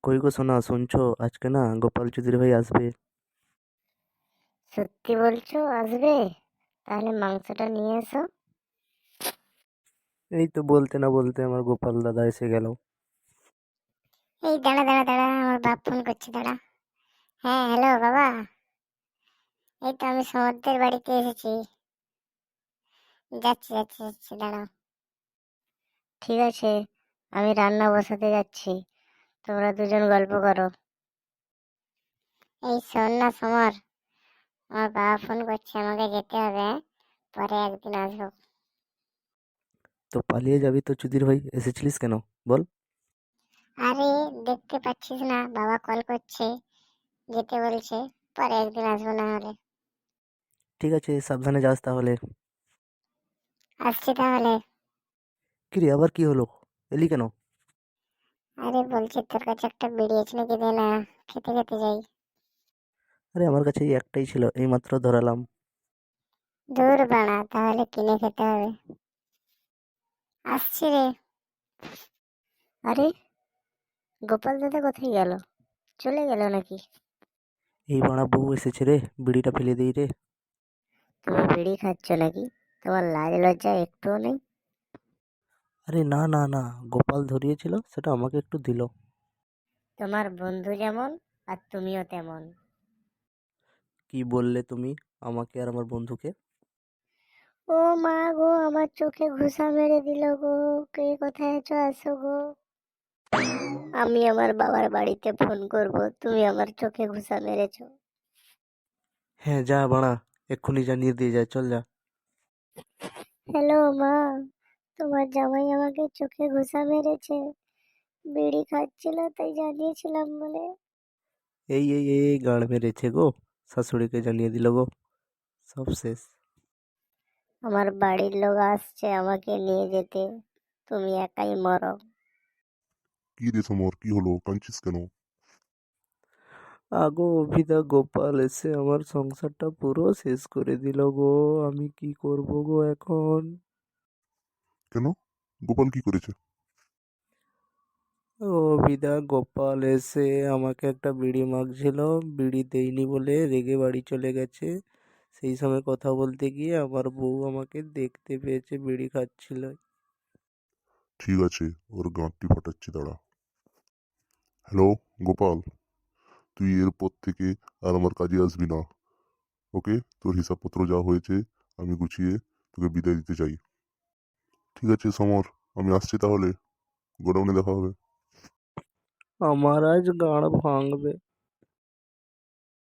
কই গো সোনা, শুনছো? আজকে না গোপাল চৌধুরী ভাই আসবে। সত্যি বলছো আসবে? তাহলে মাংসটা নিয়ে এসো। এই তো বলতে না বলতে আমার গোপাল দাদা এসে গেল। এই দাঁড়া দাঁড়া দাঁড়া, আমার বাপ ফোন করছে, দাঁড়া। হ্যাঁ, হ্যালো বাবা। এই তো আমি সমুদ্রের বাড়িতে এসেছি। যাচ্ছি যাচ্ছি যাচ্ছি, দাঁড়াও। ঠিক আছে, আমি রান্না বসাতে যাচ্ছি, তোমরা দুজন গল্প করো। এই শোন না সমর, আমার বাবা ফোন করছে, আমাকে যেতে হবে, হ্যাঁ? পরে একদিন আসবো। তো পালিয়ে যাবি তো চৌধুরী ভাই, এসেছিলিস কেন? বল। আরে, দেখতে পাচ্ছিস না, বাবা কল করছে, যেতে বলছে, পরে একদিন আসবো না হলে। ঠিক আছে, সাবধানে যাস তাহলে। আসছি তাহলে। কি রে, আবার কি হলো? এলি কেন? আরে বলছি, তোর কাছে একটা বিড়ি আছে নাকি, দে না, খেতে খেতে যাই। আরে আমার কাছে এই একটাই ছিল, এই মাত্র ধরালাম। দূর বাড়া, তাহলে কিনে খেতে হবে। আসছি রে। আরে, গোপাল দাদা কোথায় গেল? চলে গেল নাকি? এই বাড়া বউ এসেছে রে, বিড়িটা ফেলে দিই রে। তুমি বিড়ি খাচ্ছ নাকি? তোমার লাজ লজ্জা একটুও নেই? আরে না না না, গোপাল ধরিয়েছিল, সেটা আমাকে একটু দিল। তোমার বন্ধু যেমন, আর তুমিও তেমন। কি বললে তুমি? আমাকে আর আমার বন্ধুকে? ও মা গো, আমার চোখে ঘুষা মেরে দিল গো। কে কোথায় আছো, আসো গো। আমি আমার বাবার বাড়িতে ফোন করব, তুমি আমার চোখে ঘুষা মেরেছো। হ্যাঁ যা বাড়া, এক্ষুনি জানিয়ে দিয়ে যায়, চল যা। হ্যালো মা, তোমার জামাই আমাকে চোখে ঘুষা মেরেছে, বিড়ি খাচ্ছিল তাই জানিয়েছিলাম বলে। এই গাঁড় মেরেছে গো, শাশুড়িকে জানিয়ে দিল গো, সব শেষ। আমার বাড়ির লোক আসছে আমাকে নিয়ে যেতে, তুমি একাই মরো। কি রে সমর, কি হলো, কাঁদছিস কেন? আগো অভিদা, গোপাল এসে আমার সংসারটা পুরো শেষ করে দিল গো। আমি কি করব গো এখন? কেন? গোপাল কি করেছে? অভিদা, গোপাল এসে আমাকে একটা বিড়ি মাগছিল, বিড়ি দেইনি বলে রেগে বাড়ি চলে গেছে। সেই সময় কথা বলতে গিয়ে আমার বউ আমাকে দেখতে পেয়েছে বিড়ি খাচ্ছিল। ঠিক আছে, ওর গাঁটটি ফাটাচ্ছি, দাঁড়া। হ্যালো গোপাল, তুই এরপর থেকে আর আমার কাজে আসবি না। ওকে, তোর হিসাবপত্র যা হয়েছে আমি গুছিয়ে তোকে বিদায় দিতে চাই। ঠিক আছে সমর, আমি আসছি তাহলে, গোডাউনে দেখা হবে। আমার আজ গাঁড় ভাঙবে।